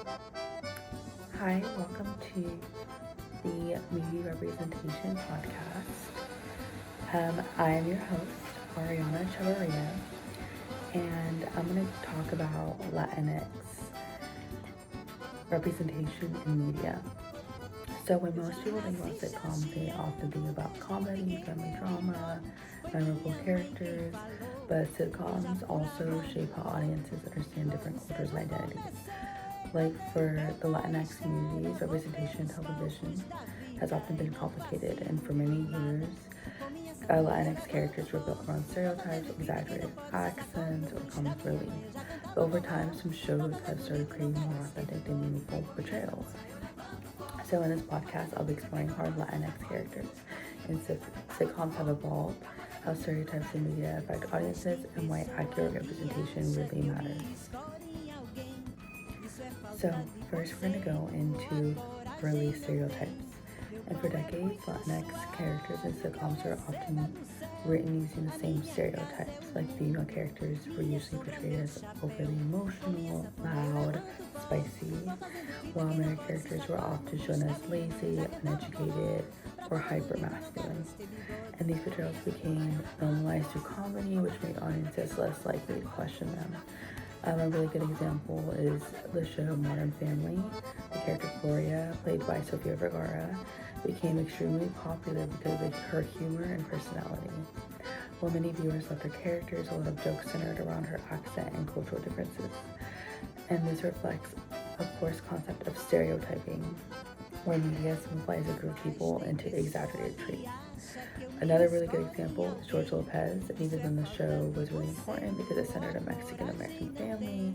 Hi, welcome to the Media Representation Podcast. I am your host, Ariana Chavarria, and I'm going to talk about Latinx representation in media. So when most people think about sitcoms, they often think about comedy, family drama, memorable characters, but sitcoms also shape how audiences understand different cultures and identities. Like for the Latinx communities, representation in television has often been complicated, and for many years, Latinx characters were built around stereotypes, exaggerated accents, or comic relief. But over time, some shows have started creating more authentic and meaningful portrayals. So in this podcast, I'll be exploring how Latinx characters in sitcoms have evolved, how stereotypes in media affect audiences, and why accurate representation really matters. So first, we're going to go into early stereotypes. And for decades, Latinx characters in sitcoms are often written using the same stereotypes. Like female characters were usually portrayed as overly emotional, loud, spicy, while male characters were often shown as lazy, uneducated, or hyper-masculine. And these portrayals became normalized through comedy, which made audiences less likely to question them. A really good example is the show Modern Family. The character Gloria, played by Sofia Vergara, became extremely popular because of her humor and personality. While many viewers loved her characters, a lot of jokes centered around her accent and cultural differences. And this reflects, of course, concept of stereotyping, where media simplifies a group of people into exaggerated traits. Another really good example is George Lopez, and even then the show was really important because it centered a Mexican-American family,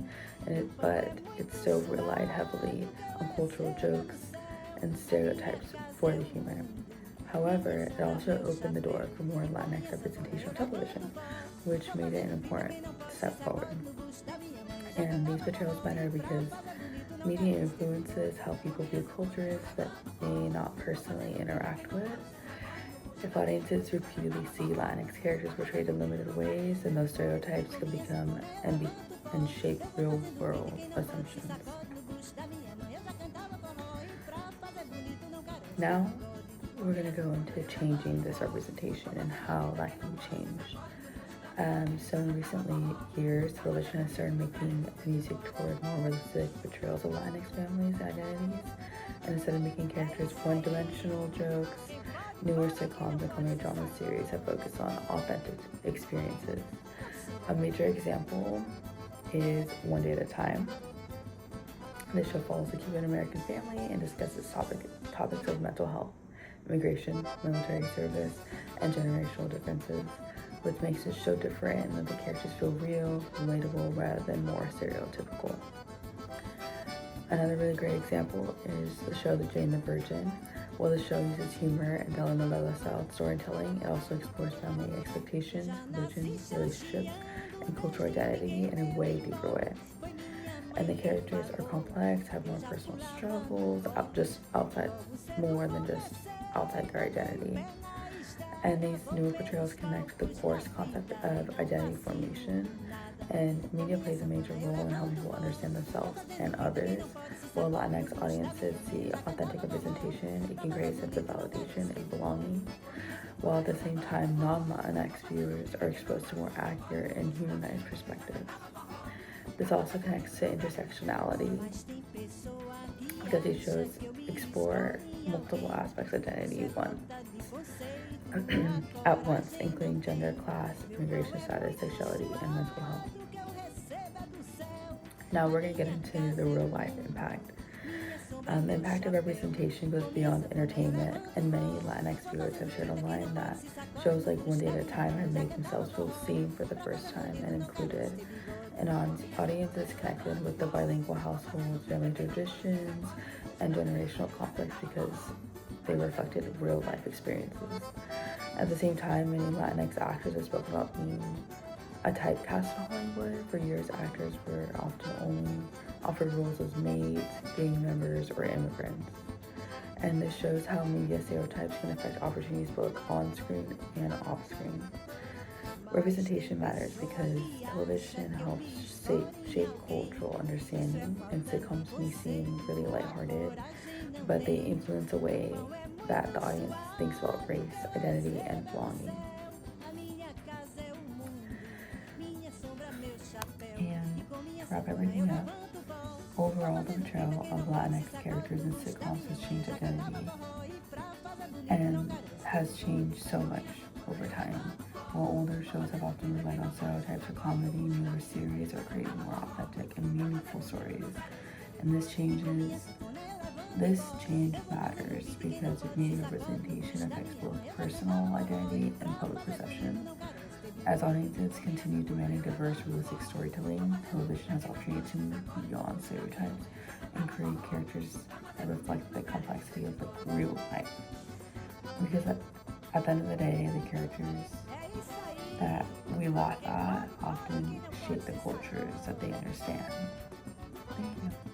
but it still relied heavily on cultural jokes and stereotypes for the humor. However, it also opened the door for more Latinx representation on television, which made it an important step forward. And these portrayals matter because media influences how people view cultures that they may not personally interact with. If audiences repeatedly see Latinx characters portrayed in limited ways, then those stereotypes can become and shape real-world assumptions. Now, we're going to go into changing this representation and how that can be changed. So in recent years, television has started making music toward more realistic portrayals of Latinx families and identities, and instead of making characters one-dimensional jokes, newer sitcoms and comedy drama series have focused on authentic experiences. A major example is One Day at a Time. This show follows a Cuban American family and discusses topics of mental health, immigration, military service, and generational differences, which makes this show different and that the characters feel real, relatable, rather than more stereotypical. Another really great example is the show The Jane the Virgin. While the show uses humor and telenovela-style storytelling, it also explores family expectations, religion, relationships, and cultural identity in a way deeper way. And the characters are complex, have more personal struggles, more than just outside their identity. And these newer portrayals connect to the course concept of identity formation, and media plays a major role in how people understand themselves and others. While Latinx audiences see authentic representation, it can create a sense of validation and belonging, while at the same time, non-Latinx viewers are exposed to more accurate and humanized perspectives. This also connects to intersectionality, because these shows explore multiple aspects of identity at once, including gender, class, immigration status, sexuality, and mental health. Now we're going to get into the real life impact. The impact of representation goes beyond entertainment, and many Latinx viewers have shared online that shows like One Day at a Time have made themselves feel seen for the first time and included. And audiences connected with the bilingual households, family traditions, and generational conflicts because they reflected real life experiences. At the same time, many Latinx actors have spoken about being a typecast in Hollywood. For years, actors were often only offered roles as maids, gang members, or immigrants. And this shows how media stereotypes can affect opportunities both on screen and off screen. Representation matters because television helps shape cultural understanding, and sitcoms may seem really lighthearted, but they influence a way that the audience thinks about race, identity, and belonging. And to wrap everything up, overall, the portrayal of Latinx characters in sitcoms has changed identity and has changed so much over time. While older shows have often relied on stereotypes for comedy, newer series are creating more authentic and meaningful stories. And this change matters because of media representation affects both personal identity and public perception. As audiences continue demanding diverse, realistic storytelling, television has opportunity to move beyond stereotypes and create characters that reflect the complexity of the real life. Because at the end of the day, the characters that we laugh at often shape the cultures that they understand. Thank you.